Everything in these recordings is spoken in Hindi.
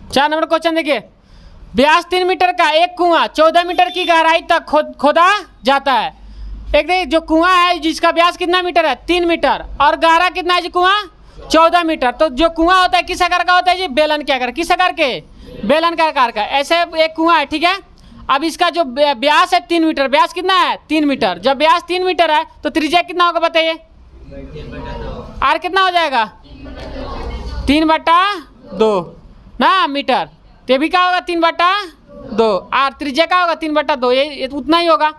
4 नंबर क्वेश्चन देखिए, व्यास 3 मीटर का एक कुआं 14 मीटर की गहराई तक खोदा जाता है। एक देखिए जो कुआं है जिसका व्यास कितना मीटर है 3 मीटर और गहरा कितना है जी कुआं 14 मीटर। तो जो कुआं होता है किस आकार का होता है जी, बेलन के आकार, किस आकार के, बेलन का आकार का। ऐसे एक कुआं है, ठीक है। अब इसका जो व्यास है 3 मीटर, व्यास कितना है 3 मीटर। जब व्यास 3 मीटर है तो त्रिज्या कितना होगा बताइए, आर कितना हो जाएगा 3/2 ना मीटर। तो ये भी क्या होगा 3/2 और त्रिज्या का होगा 3/2, ये उतना ही होगा।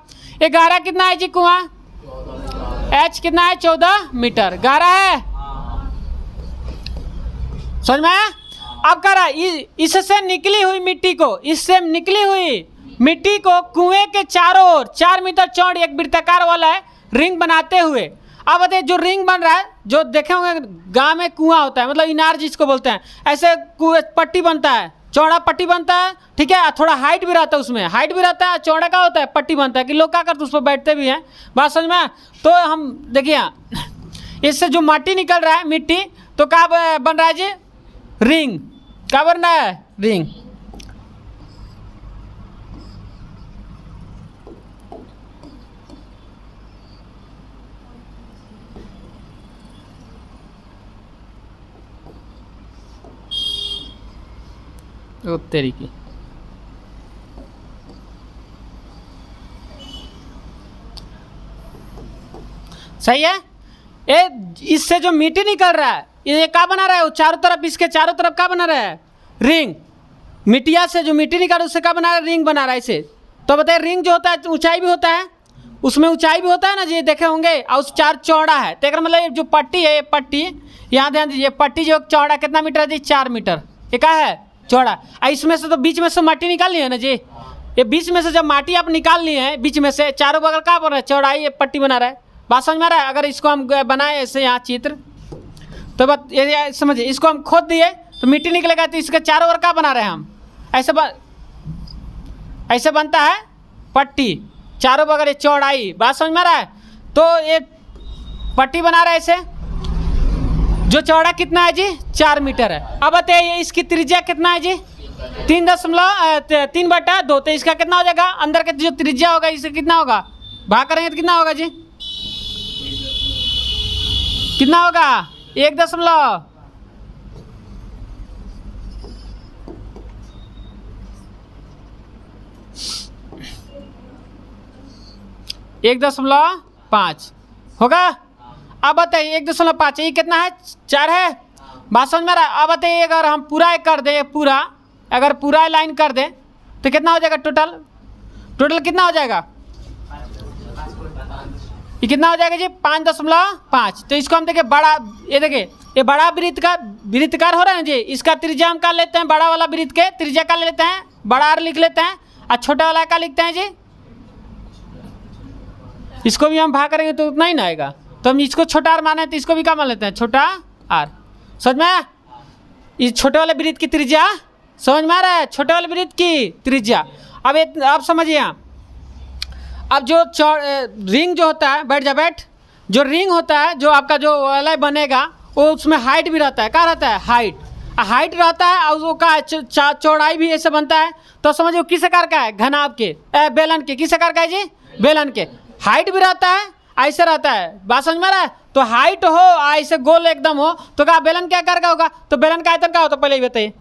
ये गहरा कितना है जी कुआं, एच कितना है 14 मीटर गहरा है, समझ में आया। अब कह रहा इससे निकली हुई मिट्टी को, इससे निकली हुई मिट्टी को कुएं के चारों ओर 4 मीटर चौड़ी एक वृत्ताकार वाला है रिंग बनाते हुए। अब बताइए जो रिंग बन रहा है, जो देखे होंगे गांव में कुआं होता है मतलब इनार जिसको बोलते हैं, ऐसे पट्टी बनता है, चौड़ा पट्टी बनता है, ठीक है। थोड़ा हाइट भी रहता है, उसमें हाइट भी रहता है, चौड़ा का होता है, पट्टी बनता है कि लोग क्या करते उस पर बैठते भी हैं, बात समझ में। तो हम देखिए इससे जो माटी निकल रहा है मिट्टी, तो क्या बन रहा है जी रिंग, क्या बन रहा है रिंग। तरीके सही है। ये इससे जो मिट्टी निकल रहा है ये क्या बना रहा है, चारों तरफ, इसके चारों तरफ क्या बना रहा है रिंग। मिट्टिया से जो मिट्टी निकल रहा है उससे क्या बना रहा है, रिंग बना रहा है इसे। तो बताइए रिंग जो होता है ऊंचाई भी होता है, उसमें ऊंचाई भी होता है ना जी, देखे होंगे। और उस चार चौड़ा है, तो मतलब ये जो पट्टी है, ये पट्टी यहाँ ध्यान दीजिए, पट्टी जो चौड़ा कितना मीटर है जी 4 मीटर, ये क्या है चौड़ा। इसमें से तो बीच में से माटी निकाल ली है ना जी, ये बीच में से जब माटी आप निकाल लिए हैं बीच में से, चारों बगल क्या बन रहा है चौड़ाई, ये पट्टी बना रहा है, बात समझ में आ रहा है। अगर इसको हम बनाए ऐसे यहाँ चित्र, तो बात ये समझिए, इसको हम खोद दिए तो मिट्टी निकलेगा, तो इसके चारों ओर क्या बना रहे हैं हम, ऐसे बनता है पट्टी, चारों बगल चौड़ाई, बात समझ में आ रहा है। तो ये पट्टी बना रहा है ऐसे, जो चौड़ा कितना है जी 4 मीटर है। अब बताइए इसकी त्रिज्या कितना है जी 3/2। तो इसका कितना हो जाएगा, अंदर का जो त्रिज्या होगा इससे कितना होगा, भाग करेंगे तो कितना होगा जी, कितना होगा 1.1 1.5 होगा। अब बताइए 1.5 ये कितना है 4 है, बात समझ में आ रहा है। अब बताइए अगर हम पूरा एक कर दें, पूरा अगर पूरा लाइन कर दें तो कितना हो जाएगा, टोटल कितना हो जाएगा, ये कितना हो जाएगा जी 5.5। तो इसको हम देखिए बड़ा, ये देखिए ये बड़ा वृत्तकार हो रहा है ना जी, इसका त्रिज्या हम क्या लेते हैं, बड़ा वाला वृत्त के त्रिज्या का ले लेते हैं, बड़ा आर लिख लेते हैं, और छोटा वाला का लिखते हैं जी, इसको भी हम भाग करेंगे तो उतना ही ना आएगा। तो हम इसको छोटा आर माने तो इसको भी क्या मान लेते हैं छोटा आर, समझ में। इस छोटे वाले वृत्त की त्रिज्या समझ में आ रहा है, छोटे वाले वृत्त की त्रिज्या। अब समझिए, अब जो रिंग जो होता है, बैठ, जो रिंग होता है, जो आपका जो वाला बनेगा वो उसमें हाइट भी रहता है, क्या रहता है हाइट रहता है, और वो का चौड़ाई भी ऐसे बनता है। तो समझिए किस आकार का है, घनाभ के बेलन के, किस आकार का है जी बेलन के, हाइट भी रहता है ऐसे रहता है, बात समझ में आ रहा है। तो हाइट हो ऐसे गोल एकदम हो तो क्या बेलन क्या आकार का होगा, तो बेलन का आयतन क्या होता है पहले ही बताइए,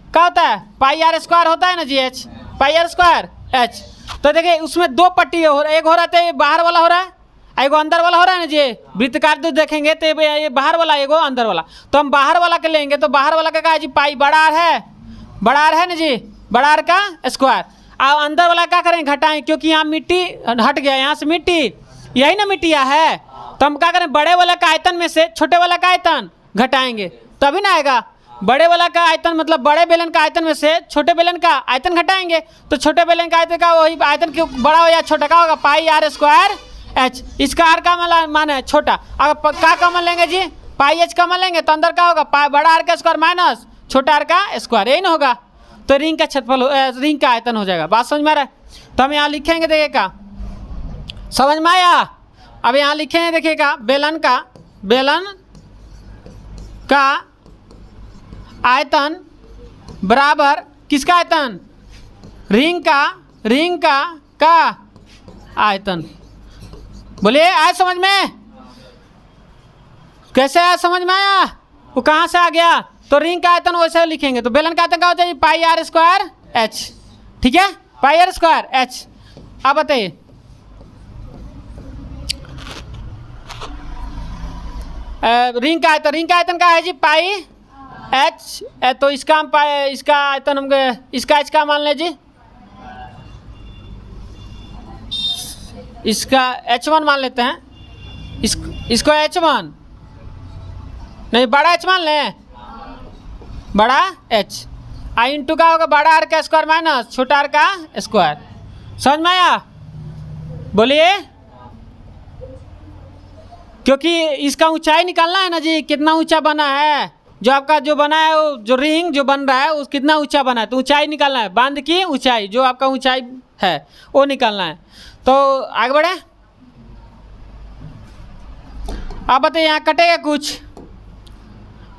क्या होता है πr² होता है ना जी, एच πr² एच। तो देखिए उसमें दो पट्टी हो, एक हो रहा है बाहर वाला हो रहा है, एगो अंदर वाला हो रहा है ना जी। वृत्तकार जो देखेंगे तो ये बाहर वाला एगो अंदर वाला, तो हम बाहर वाला के लेंगे तो बाहर वाला का क्या है जी पाई बड़ा आर है ना जी, बड़ा आर का स्क्वायर। अब अंदर वाला क्या करें घटाएं, क्योंकि यहाँ मिट्टी हट गया, यहाँ से मिट्टी यही ना मिट्टिया है, तो हम क्या करें बड़े वाला का आयतन में से छोटे वाला का आयतन घटाएंगे तभी ना आएगा। बड़े वाला का आयतन मतलब बड़े बेलन का आयतन में से छोटे बेलन का आयतन घटाएंगे, तो छोटे बेलन का आयतन का वही आयतन क्यों बड़ा हो या छोटा का होगा πr² एच। इसका आर का मान है छोटा, अगर क्या कॉमन लेंगे जी πh कॉमन लेंगे तो अंदर का होगा बड़ा आर का स्क्वायर माइनस छोटा आर का स्क्वायर, यही ना होगा। तो रिंग का क्षेत्रफल रिंग का आयतन हो जाएगा, बात समझ में आ रहा है। तो हम यहाँ लिखेंगे देखिएगा, समझ में आया। अब यहाँ लिखेंगे देखिएगा बेलन का आयतन बराबर किसका आयतन, रिंग का आयतन। बोलिए आया समझ में, कैसे आया समझ में आया, वो कहाँ से आ गया, तो रिंग का आयतन वैसे लिखेंगे। तो बेलन का आयतन क्या होता है, पाई आर स्क्वायर एच, ठीक है, पाई आर स्क्वायर एच। अब बताइए रिंग का आयतन का है जी पाई एच, तो इसका हम पाई, इसका आयतन हम इसका एच का मान लें जी, इसका H1 मान लेते हैं, इसको H1 नहीं बड़ा H मान लें, बड़ा H आई इंटू का होगा बड़ा आर का स्क्वायर माइनस छोटा आर का स्क्वायर। समझ में आया, बोलिए, क्योंकि इसका ऊंचाई निकालना है ना जी, कितना ऊंचा बना है, जो आपका जो बना है वो जो रिंग जो बन रहा है उस कितना ऊंचा बना है, तो ऊंचाई निकालना है, बांध की ऊंचाई जो आपका ऊंचाई है वो निकालना है। तो आगे बढ़े, आप बताइए यहाँ कटेगा कुछ,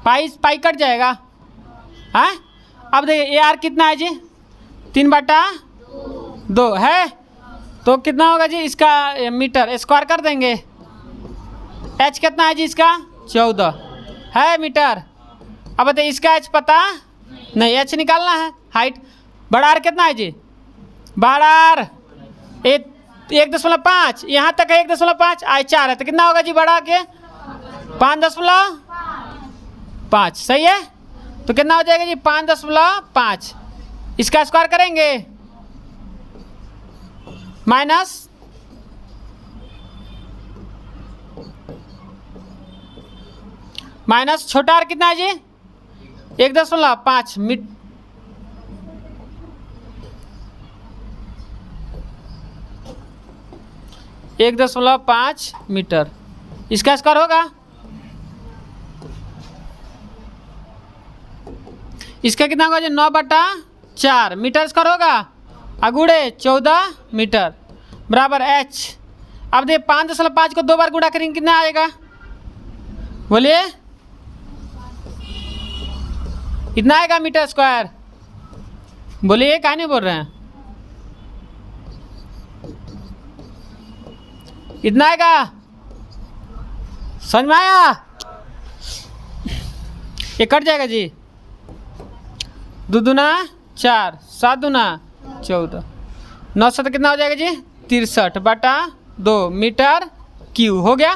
पाई कट जाएगा, हाँ। अब देखिए ये आर कितना है जी, 3/2 है, तो कितना होगा जी इसका मीटर स्क्वायर कर देंगे। एच कितना है जी इसका 14 है मीटर। अब बताइए इसका एच पता नहीं, एच निकालना है, हाइट बड़ा आर कितना है जी, बड़ा आर 1.5 यहाँ तक है, 1.5 आई 4 है, तो कितना होगा जी बड़ा के 5.5, सही है। तो कितना हो जाएगा जी 5.5, इसका स्क्वायर करेंगे माइनस छोटा आर कितना है जी 1.5 1.5 मीटर, इसका स्क्वायर होगा, इसका कितना होगा जी 9/4 मीटर स्क्वायर होगा, अगुड़े 14 मीटर बराबर एच। अब देखिए 5.5 को 2 बार गुणा करेंगे कितना आएगा, बोलिए इतना आएगा मीटर स्क्वायर, बोलिए क्या नहीं बोल रहे हैं, इतना आएगा, समझ में आया, ये कट जाएगा जी, 2 दूना 4, 7 दूना 14, 9 से कितना हो जाएगा जी 63/2 मीटर क्यू हो गया।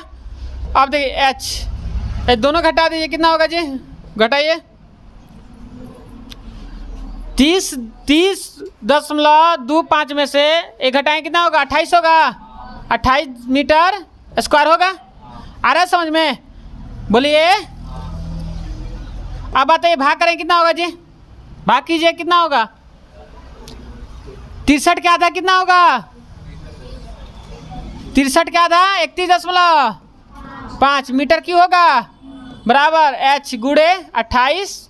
अब देखिए एच दोनों घटा दीजिए, कितना होगा जी, घटाइए 30.25 में से एक घटाएं कितना होगा 28 होगा, 28 मीटर स्क्वायर होगा। आ रहा है समझ में, बोलिए। अब बताइए भाग करें कितना होगा जी, भाग कीजिए कितना होगा, 63 के आधा कितना होगा, 63 के आधा 31.5 मीटर क्यों होगा बराबर एच गुड़े 28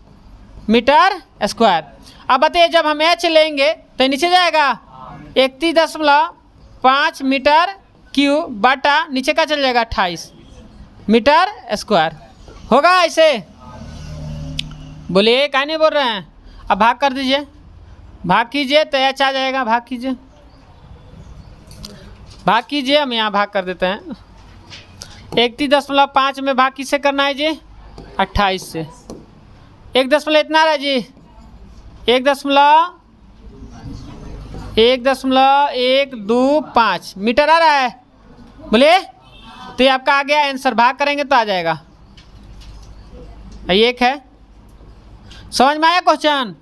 मीटर स्क्वायर। अब बताइए जब हम एच लेंगे तो नीचे जाएगा 31.5 मीटर क्यू बटा नीचे का चल जाएगा 28 मीटर स्क्वायर होगा ऐसे, बोलिए क्या नहीं बोल रहे हैं। अब भाग कर दीजिए, भाग कीजिए तो एच आ जाएगा, भाग कीजिए, भाग कीजिए, हम यहाँ भाग कर देते हैं। 31.5 में भाग किससे करना है जी 28 से, 1 दशमलव इतना रहा जी 1.125 मीटर आ रहा है, बोलिए। तो ये आपका आ गया आंसर, भाग करेंगे तो आ जाएगा। एक है, समझ में आया क्वेश्चन।